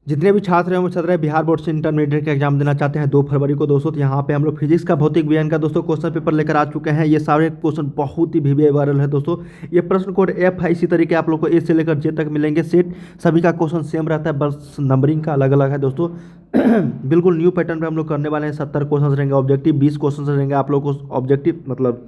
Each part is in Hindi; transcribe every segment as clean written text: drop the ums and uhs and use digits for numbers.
जितने भी छात्र हैं वो छात्र बिहार बोर्ड से इंटरमीडिएट का एग्जाम देना चाहते हैं 2 फरवरी को दोस्तों, तो यहाँ पे हम लोग फिजिक्स का भौतिक विज्ञान का दोस्तों क्वेश्चन पेपर लेकर आ चुके हैं। ये सारे क्वेश्चन बहुत ही वीवीआई वायरल है दोस्तों। ये प्रश्न कोड एफ है, इसी तरीके आप लोग को ए से लेकर जे तक मिलेंगे सेट। सभी का क्वेश्चन सेम रहता है, बस नंबरिंग का अलग अलग है दोस्तों। बिल्कुल न्यू पैटर्न पे हम लोग करने वाले हैं। 70 क्वेश्चन रहेंगे ऑब्जेक्टिव, 20 क्वेश्चन रहेंगे आप लोग को ऑब्जेक्टिव मतलब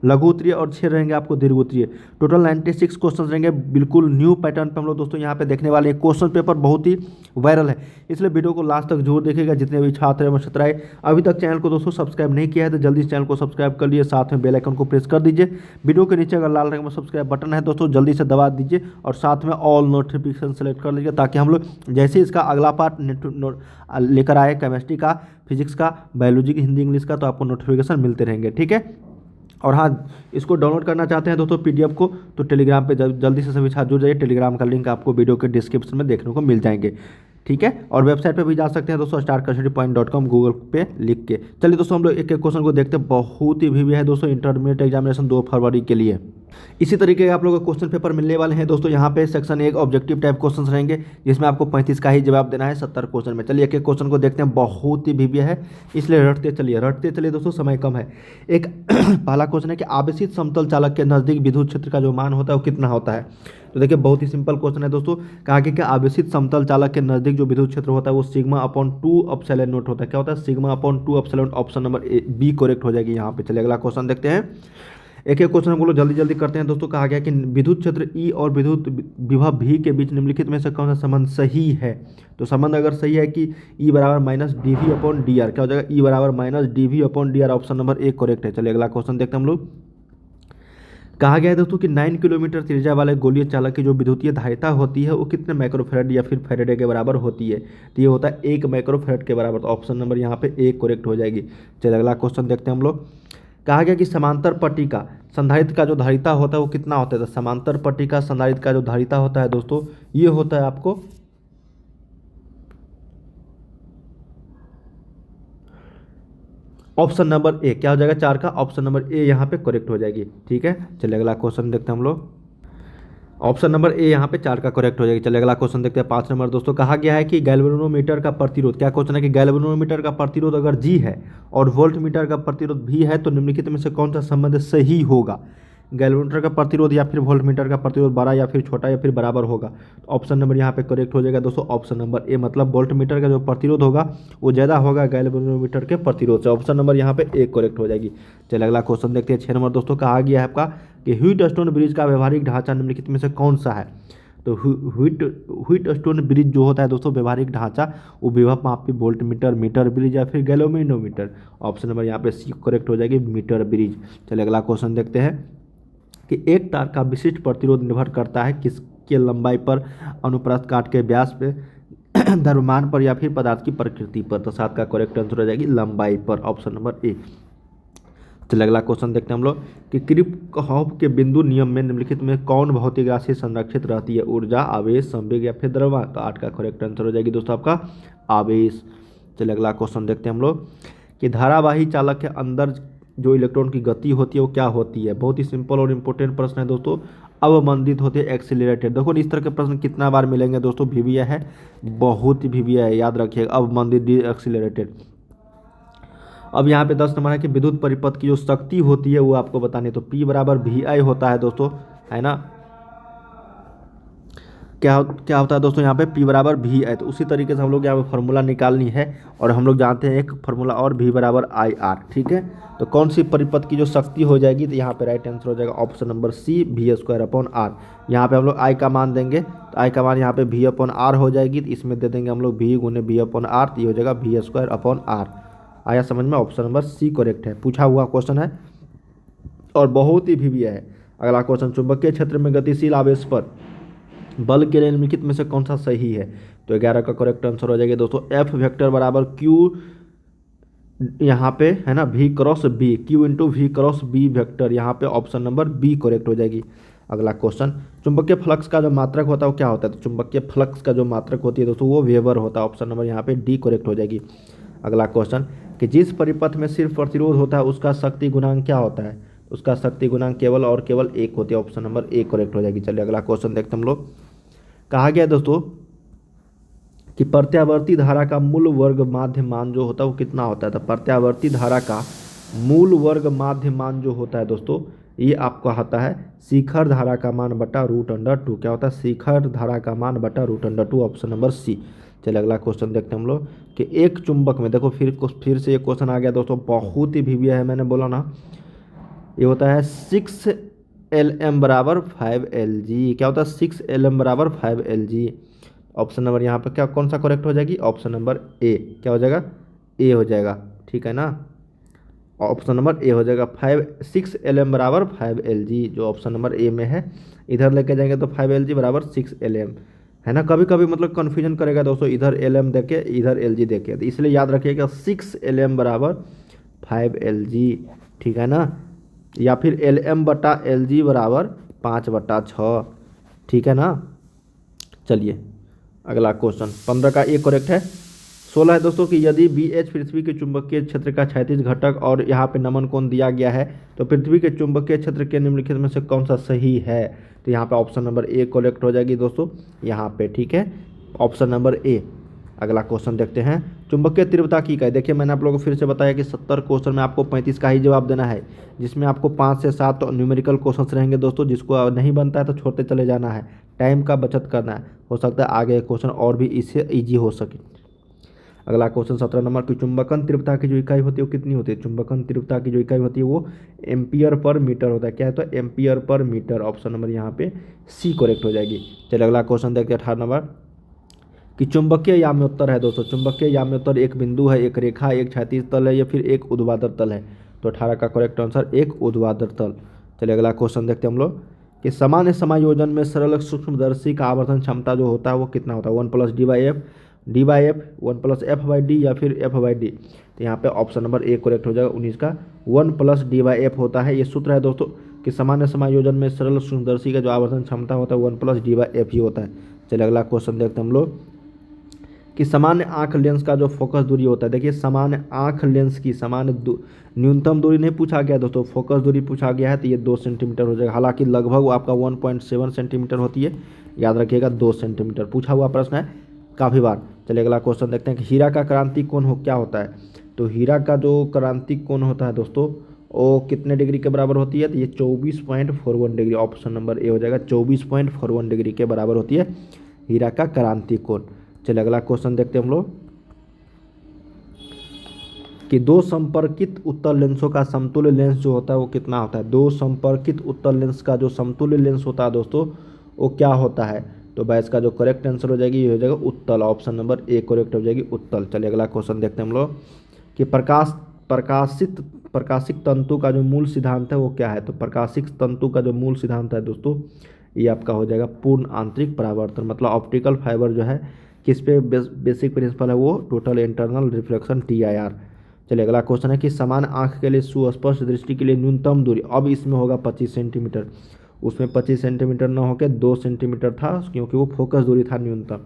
लघु उत्तरीय, और 6 रहेंगे आपको दीर्घ उत्तरीय। टोटल 96 क्वेश्चन रहेंगे। बिल्कुल न्यू पैटर्न पे हम लोग दोस्तों यहाँ पे देखने वाले हैं। क्वेश्चन पेपर बहुत ही वायरल है, इसलिए वीडियो को लास्ट तक जरूर देखिएगा। जितने भी छात्र हैं छात्राएं अभी तक चैनल को दोस्तों सब्सक्राइब नहीं किया है तो जल्दी चैनल को सब्सक्राइब कर लिए, साथ में बेल आइकन को प्रेस कर दीजिए। वीडियो के नीचे अगर लाल रंग में सब्सक्राइब बटन है दोस्तों जल्दी से दबा दीजिए, और साथ में ऑल नोटिफिकेशन सेलेक्ट कर लीजिए, ताकि हम लोग जैसे ही इसका अगला पार्ट लेकर आए केमिस्ट्री का, फिजिक्स का, बायोलॉजी की, हिंदी इंग्लिश का, तो आपको नोटिफिकेशन मिलते रहेंगे। ठीक है। और हाँ, इसको डाउनलोड करना चाहते हैं दोस्तों पीडीएफ को, तो टेलीग्राम पे जल्दी से सभी छात्र जुड़ जाइए। टेलीग्राम का लिंक आपको वीडियो के डिस्क्रिप्शन में देखने को मिल जाएंगे। ठीक है। और वेबसाइट पे भी जा सकते हैं दोस्तों, starkasharipoint.com, गूगल पे लिख के। चलिए दोस्तों हम लोग एक एक क्वेश्चन को देखते हैं। बहुत ही वीवी है दोस्तों इंटरमीडिएट एग्जामिनेशन 2 फरवरी के लिए। इसी तरीके के आप लोगों को क्वेश्चन पेपर मिलने वाले हैं दोस्तों। यहाँ पे सेक्शन 1 ऑब्जेक्टिव टाइप क्वेश्चन रहेंगे, जिसमें आपको 35 का ही जवाब देना है 70 क्वेश्चन में। चलिए एक एक क्वेश्चन को देखते हैं। बहुत ही वीवी है, इसलिए रटते चलिए दोस्तों, समय कम है। एक पहला क्वेश्चन है कि आवेशित समतल चालक के नज़दीक विद्युत क्षेत्र का जो मान होता है वो कितना होता है। तो देखिए बहुत ही सिंपल क्वेश्चन है दोस्तों। कहा कि आवेशित समतल चालक के नज़दीक जो विद्युत क्षेत्र होता है वो सिग्मा अपॉन 2 एप्सिलॉन नॉट होता है। क्या होता है? Sigma upon 2 epsilon. Option number B correct हो जाएगी यहाँ पे। चलिए अगला क्वेश्चन देखते हैं। एक एक क्वेश्चन हम लोग जल्दी जल्दी करते हैं दोस्तों। कहा गया कि विद्युत क्षेत्र ई और विद्युत विभव भी के बीच निम्नलिखित में से कौन सा संबंध सही है। तो संबंध अगर सही है कि ई बराबर minus D V upon D R, क्या हो जाएगा? ई बराबर minus D V upon D R. Option number एक करेक्ट है। चलिए अगला क्वेश्चन देखते हैं हम लोग। कहा गया है दोस्तों कि 9 किलोमीटर त्रिज्या वाले गोलीय चालक की जो विद्युतीय धारिता होती है वो कितने माइक्रोफेरेड या फिर फेरेडे के बराबर होती है। तो ये होता है 1 माइक्रोफेरेड के बराबर। तो ऑप्शन नंबर यहाँ पे एक करेक्ट हो जाएगी। चलिए अगला क्वेश्चन देखते हैं हम लोग। कहा गया कि समांतर पट्टी का संधारित्र का जो धारिता होता है वो कितना होता है। तो समांतर पट्टी का संधारित्र का जो धारिता होता है दोस्तों ये होता है आपको ऑप्शन नंबर ए। क्या हो जाएगा? 4 का ऑप्शन नंबर ए यहाँ पे करेक्ट हो जाएगी। ठीक है। चलिए अगला क्वेश्चन देखते हैं हम लोग। ऑप्शन नंबर ए यहाँ पे 4 का करेक्ट हो जाएगी। चलिए अगला क्वेश्चन देखते हैं 5 नंबर दोस्तों। कहा गया है कि गैल्वेनोमीटर का प्रतिरोध, क्या क्वेश्चन है कि गैल्वेनोमीटर का प्रतिरोध अगर जी है और वोल्टमीटर का प्रतिरोध भी है तो निम्नलिखित में से कौन सा संबंध सही होगा। गैल्वेनोमीटर का प्रतिरोध या फिर वोल्टमीटर का प्रतिरोध बड़ा या फिर छोटा या फिर बराबर होगा। तो ऑप्शन नंबर यहाँ पे करेक्ट हो जाएगा दोस्तों, ऑप्शन नंबर ए। मतलब वोल्टमीटर का जो प्रतिरोध होगा वो ज़्यादा होगा गैल्वेनोमीटर के प्रतिरोध से। ऑप्शन नंबर यहाँ पे ए करेक्ट हो जाएगी। चलिए अगला क्वेश्चन देखते हैं 6 नंबर दोस्तों। कहा गया है आपका कि व्हीटस्टोन ब्रिज का व्यवहारिक ढांचा निम्नलिखित में से कौन सा है। तो व्हीटस्टोन ब्रिज जो होता है दोस्तों व्यवहारिक ढांचा, वो विभव मापी वोल्टमीटर, मीटर ब्रिज या फिर गैल्वेनोमीटर। ऑप्शन नंबर यहाँ पे सी करेक्ट हो जाएगी, मीटर ब्रिज। चलिए अगला क्वेश्चन देखते हैं कि एक तार का विशिष्ट प्रतिरोध निर्भर करता है किसके लंबाई पर, अनुप्रस्थ काट के व्यास पे, द्रव्यमान पर या फिर पदार्थ की प्रकृति पर। तो 7 का करेक्ट आंसर हो जाएगी लंबाई पर। ऑप्शन नंबर ए। चलिए अगला क्वेश्चन देखते हैं हम लोग कि किरचॉफ के बिंदु नियम में निम्नलिखित में कौन भौतिक राशि संरक्षित रहती है। ऊर्जा, आवेश, संवेग या फिर द्रव्यमान। तो 8 का करेक्ट आंसर हो जाएगी दोस्तों आपका आवेश। चलिए अगला क्वेश्चन देखते हैं हम लोग कि धारावाही चालक के अंदर जो इलेक्ट्रॉन की गति होती है वो क्या होती है। बहुत ही सिंपल और इम्पोर्टेंट प्रश्न है दोस्तों। अवमंदित होते हैं, एक्सीलरेटेड। देखो इस तरह के प्रश्न कितना बार मिलेंगे दोस्तों, वीवीआई है, बहुत ही वीवीआई है, याद रखिएगा। अवमंदित, डी एक्सीलरेटेड। अब यहाँ पे 10 नंबर है कि विद्युत परिपथ की जो शक्ति होती है वो आपको बतानी है। तो P बराबर VI होता है दोस्तों, है ना। क्या होता है दोस्तों यहाँ पे P बराबर VI। तो उसी तरीके से हम लोग यहाँ पे फार्मूला निकालनी है, और हम लोग जानते हैं एक फार्मूला और V बराबर IR। ठीक है। तो कौन सी परिपथ की जो शक्ति हो जाएगी, तो यहाँ पे राइट आंसर हो जाएगा option number C, V² upon R। यहाँ पे हम लोग I का मान देंगे, तो I का मान यहाँ पे V अपॉन R हो जाएगी। तो इसमें दे देंगे हम लोग V गुने V अपॉन R, तो ये हो जाएगा V² अपॉन R। आया समझ में? ऑप्शन नंबर सी करेक्ट है, पूछा हुआ क्वेश्चन है और बहुत ही वीवीआई है। अगला क्वेश्चन, चुंबकीय क्षेत्र में गतिशील आवेश पर बल के लिए निम्नलिखित में से कौन सा सही है। तो 11 का करेक्ट आंसर हो जाएगा दोस्तों F वेक्टर बराबर Q, यहाँ पे है ना, V cross B, Q into V cross B vector. यहाँ पे ऑप्शन नंबर बी करेक्ट हो जाएगी। अगला क्वेश्चन, चुंबकीय फ्लक्स का जो मात्रक होता है वो क्या होता है। तो चुंबकीय फ्लक्स का जो मात्रक होती है दोस्तों वो वेबर होता है। ऑप्शन नंबर यहाँ पे डी करेक्ट हो जाएगी। अगला क्वेश्चन कि जिस परिपथ में सिर्फ प्रतिरोध होता है उसका शक्ति गुणांक क्या होता है। उसका शक्ति गुणांक केवल और केवल 1 होती है। ऑप्शन नंबर ए करेक्ट हो जाएगी। चलिए अगला क्वेश्चन देखते हम लोग। कहा गया दोस्तों कि प्रत्यावर्ती धारा का मूल वर्ग माध्य मान जो होता है वो कितना होता है। तो प्रत्यावर्ती धारा का मूल वर्ग माध्य मान जो होता है दोस्तों, ये आपका होता है शिखर धारा का मान बटा √2। क्या होता है, शिखर धारा का मान बटा √2, ऑप्शन नंबर सी। चलिए अगला क्वेश्चन देखते हैं हम लोग कि एक चुंबक में, देखो फिर से एक क्वेश्चन आ गया दोस्तों, बहुत ही भिविया है, मैंने बोला ना। ये होता है 6Lm बराबर 5Lg। क्या होता है, 6Lm बराबर 5Lg। ऑप्शन नंबर यहाँ पर क्या कौन सा करेक्ट हो जाएगी, ऑप्शन नंबर ए। क्या हो जाएगा, ए हो जाएगा, ठीक है ना। ऑप्शन नंबर ए हो जाएगा 6Lm बराबर 5Lg, जो ऑप्शन नंबर ए में है। इधर लेके जाएंगे तो 5Lg बराबर 6Lm है ना। कभी कभी मतलब कन्फ्यूजन करेगा दोस्तों, इधर Lm देके इधर Lg देके, तो इसलिए याद रखिएगा 6Lm बराबर 5Lg, ठीक है ना। या फिर Lm बटा Lg बराबर 5/6, ठीक है ना। चलिए अगला क्वेश्चन 15 का एक करेक्ट है। 16 है दोस्तों कि यदि BH पृथ्वी के चुंबकीय क्षेत्र का क्षैतिज घटक और यहाँ पे नमन कोण दिया गया है, तो पृथ्वी के चुंबकीय क्षेत्र के निम्नलिखित में से कौन सा सही है। तो यहाँ पे ऑप्शन नंबर ए करेक्ट हो जाएगी दोस्तों यहाँ पे, ठीक है, ऑप्शन नंबर ए। अगला क्वेश्चन देखते हैं, चुंबकीय तीव्रता की इकाई। देखिए मैंने आप लोगों को फिर से बताया कि 70 क्वेश्चन में आपको 35 का ही जवाब देना है, जिसमें आपको 5 से 7 न्यूमेरिकल क्वेश्चन रहेंगे दोस्तों। जिसको नहीं बनता है तो छोड़ते चले जाना है, टाइम का बचत करना है, हो सकता है आगे क्वेश्चन और भी इससे ईजी हो सके। अगला क्वेश्चन 17 नंबर की चुंबकन तीव्रता की जो इकाई होती है वो कितनी होती है। चुंबकन तीव्रता की जो इकाई होती है वो एम्पियर पर मीटर होता है। क्या है, तो ampere per metre, option number यहाँ पे सी करेक्ट हो जाएगी। चलिए अगला क्वेश्चन देखते हैं 18 नंबर कि चुंबकीय याम्योत्तर है दोस्तों। चुंबकीय याम्योत्तर एक बिंदु है, एक रेखा, एक क्षैतिज तल है या फिर एक ऊर्ध्वाधर तल है। तो 18 का करेक्ट आंसर एक ऊर्ध्वाधर तल। चलिए अगला क्वेश्चन देखते हैं हम लोग कि सामान्य समायोजन में सरल सूक्ष्मदर्शी का आवर्धन क्षमता जो होता है वो कितना होता है। 1+d/f, d/f, 1+f/d या फिर f/d। तो यहाँ पे ऑप्शन नंबर ए करेक्ट हो जाएगा 19 का, 1+d/f होता है। ये सूत्र है दोस्तों कि सामान्य समायोजन में सरल सूक्ष्मदर्शी का जो आवर्धन क्षमता होता है 1+d/f ही होता है। चलिए अगला क्वेश्चन देखते हैं हम लोग कि सामान्य आंख लेंस का जो फोकस दूरी होता है। देखिए सामान्य आंख लेंस की न्यूनतम दूरी नहीं पूछा गया दोस्तों, फोकस दूरी पूछा गया है, तो ये 2 सेंटीमीटर हो जाएगा। हालांकि लगभग वो आपका 1.7 सेंटीमीटर होती है, याद रखिएगा 2 सेंटीमीटर पूछा हुआ प्रश्न है काफ़ी बार। चलिए अगला क्वेश्चन देखते हैं कि हीरा का क्रांतिक कोण क्या होता है। तो हीरा का जो क्रांतिक कोण होता है दोस्तों वो कितने डिग्री के बराबर होती है। तो ये 24.41 डिग्री, ऑप्शन नंबर ए हो जाएगा, 24.41 डिग्री के बराबर होती है हीरा का क्रांतिक कोण। चलिए अगला क्वेश्चन देखते हैं हम लोग कि दो संपर्कित उत्तल लेंसों का समतुल्य लेंस जो होता है वो कितना होता है। दो संपर्कित उत्तल लेंस का जो समतुल्य लेंस होता है दोस्तों वो क्या होता है। तो भाई इसका जो करेक्ट आंसर हो जाएगी ये हो जाएगा उत्तल, ऑप्शन नंबर ए करेक्ट हो जाएगी उत्तल। चलिए अगला क्वेश्चन देखते हैं हम लोग कि प्रकाशिक तंतु का जो मूल सिद्धांत है वो क्या है। तो प्रकाशिक तंतु का जो मूल सिद्धांत है दोस्तों ये आपका हो जाएगा पूर्ण आंतरिक परावर्तन। मतलब ऑप्टिकल फाइबर जो है किस पे बेसिक प्रिंसिपल है वो टोटल इंटरनल रिफ्लेक्शन TIR। चलिए अगला क्वेश्चन है कि समान आंख के लिए सुस्पष्ट दृष्टि के लिए न्यूनतम दूरी, अब इसमें होगा 25 सेंटीमीटर, उसमें 25 सेंटीमीटर न होकर 2 सेंटीमीटर था क्योंकि वो फोकस दूरी था न्यूनतम।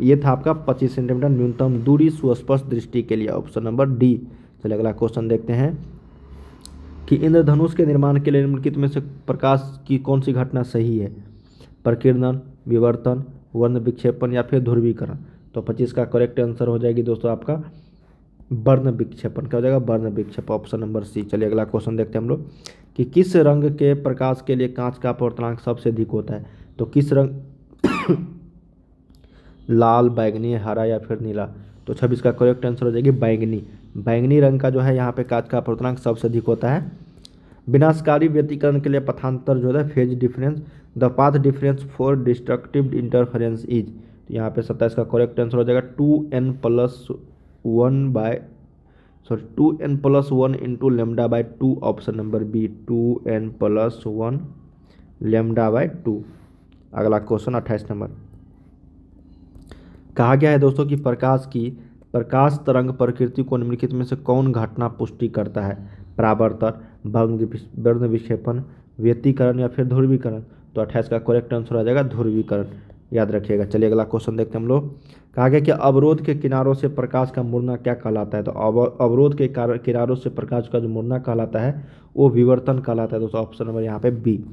ये था आपका 25 सेंटीमीटर न्यूनतम दूरी सुस्पष्ट दृष्टि के लिए, ऑप्शन नंबर डी। चलिए अगला क्वेश्चन देखते हैं कि इंद्रधनुष के निर्माण के लिए निम्नलिखित में से प्रकाश की कौन सी घटना सही है। प्रकीर्णन, विवर्तन, वर्ण विक्षेपण या फिर ध्रुवीकरण। तो 25 का करेक्ट आंसर हो जाएगी दोस्तों आपका वर्ण विक्षेपण। क्या हो जाएगा, वर्ण विक्षेपण, ऑप्शन नंबर सी। चलिए अगला क्वेश्चन देखते हैं हम लोग कि किस रंग के प्रकाश के लिए कांच का अपवर्तनांक सबसे अधिक होता है। तो किस रंग लाल, बैगनी, हरा या फिर नीला। तो 26 का करेक्ट आंसर हो जाएगी बैंगनी। बैंगनी रंग का जो है यहाँ पे कांच का अपवर्तनांक सबसे अधिक होता है। विनाशकारी व्यतिकरण के लिए पथांतर जो है phase difference, the path difference for destructive interference is. तो यहाँ पे 27 का करेक्ट आंसर हो जाएगा 2n+1 into λ/2, option number B, 2n+1 λ/2। अगला क्वेश्चन 28 नंबर कहा गया है दोस्तों कि प्रकाश तरंग प्रकृति को निम्नलिखित में से कौन घटना पुष्टि करता है। परावर्तन, वर्ण विक्षेपण, व्यतिकरण या फिर ध्रुवीकरण। तो 28 का करेक्ट आंसर आ जाएगा ध्रुवीकरण, याद रखिएगा। चलिए अगला क्वेश्चन देखते हैं हम लोग। कहा गया कि अवरोध के किनारों से प्रकाश का मुड़ना क्या कहलाता है। तो अवरोध के किनारों से प्रकाश का जो मुड़ना कहलाता है वो विवर्तन कहलाता है दोस्तों, ऑप्शन नंबर यहाँ पे बी।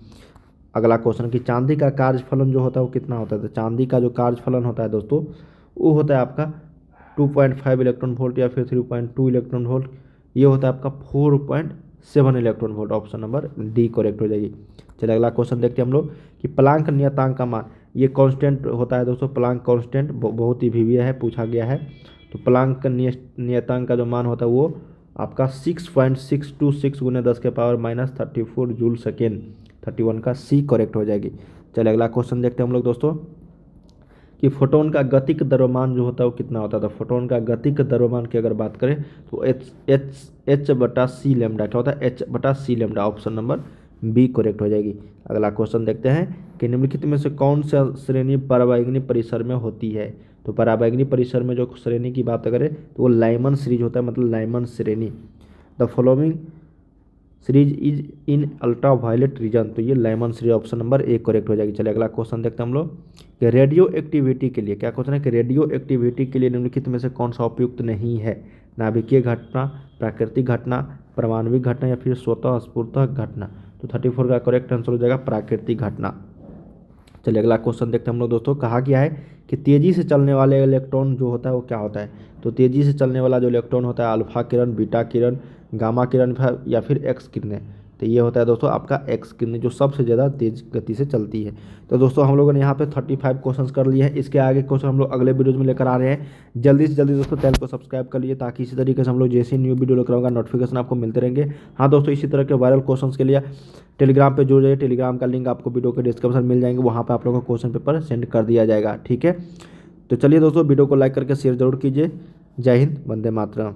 अगला क्वेश्चन कि चांदी का कार्यफलन जो होता है वो कितना होता है। तो चांदी का जो कार्यफलन होता है दोस्तों वो होता है आपका 2.5 इलेक्ट्रॉन वोल्ट या फिर 3.2 इलेक्ट्रॉन वोल्ट। ये होता है आपका 4.7 electron volt. Option number D correct हो जाएगी। चलिए अगला क्वेश्चन देखते हैं हम लोग कि प्लांक नियतांक का मान, ये कांस्टेंट होता है दोस्तों। प्लांक कांस्टेंट बहुत ही वीवीए है, पूछा गया है। तो प्लांक का नियतांक का जो मान होता है वो आपका 6.626 गुने 10⁻34 जूल सेकेंड। 31 का सी करेक्ट हो जाएगी। चलिए अगला क्वेश्चन देखते हैं हम लोग दोस्तों कि फोटोन का गतिक द्रव्यमान जो होता है वो कितना होता है। तो फोटोन का गतिक द्रव्यमान की अगर बात करें तो एच बटा सी लेमडा क्या होता है, एच बटा C lambda. Option number B correct हो जाएगी। अगला क्वेश्चन देखते हैं कि निम्नलिखित में से कौन सा श्रेणी पराबैंगनी परिसर में होती है। तो पराबैंगनी परिसर में जो श्रेणी की बात करें तो वो लाइमन सीरीज होता है, मतलब लाइमन श्रेणी। The following series is in ultraviolet region. तो ये Lyman series option number A correct हो जाएगी। चलिए अगला क्वेश्चन देखते हैं हम लोग कि रेडियो एक्टिविटी के लिए, क्या क्वेश्चन है कि रेडियो एक्टिविटी के लिए निम्नलिखित में से कौन सा उपयुक्त नहीं है। नाभिकीय घटना, प्राकृतिक घटना, परमाणविक घटना या फिर स्वतः स्फूर्त घटना। तो 34 का करेक्ट आंसर हो जाएगा प्राकृतिक घटना। चलिए अगला क्वेश्चन देखते हैं हम लोग दोस्तों। कहा गया है कि तेजी से चलने वाले इलेक्ट्रॉन जो होता है वो क्या होता है। तो तेजी से चलने वाला जो इलेक्ट्रॉन होता है अल्फा किरण, बीटा किरण, गामा किरण या फिर एक्स किरणें। तो ये होता है दोस्तों आपका एक्स किरणें जो सबसे ज़्यादा तेज गति से चलती है। तो दोस्तों हम लोगों ने यहाँ पे 35 क्वेश्चंस कर लिए हैं। इसके आगे क्वेश्चन हम लोग अगले वीडियोज में लेकर आ रहे हैं। जल्दी से जल्दी दोस्तों चैनल को सब्सक्राइब कर लिए ताकि इसी तरीके से हम लोग जैसे न्यू वीडियो लेकर आऊँगा नोटिफिकेशन आपको मिलते रहेंगे। हाँ दोस्तों, इसी तरह के वायरल क्वेश्चन के लिए टेलीग्राम पे जुड़ जाइए। टेलीग्राम का लिंक आपको वीडियो के डिस्क्रिप्शन मिल जाएंगे, वहाँ पे आप लोगों को क्वेश्चन पेपर सेंड कर दिया जाएगा। ठीक है, तो चलिए दोस्तों वीडियो को लाइक करके शेयर जरूर कीजिए। जय हिंद, वंदे मातरम।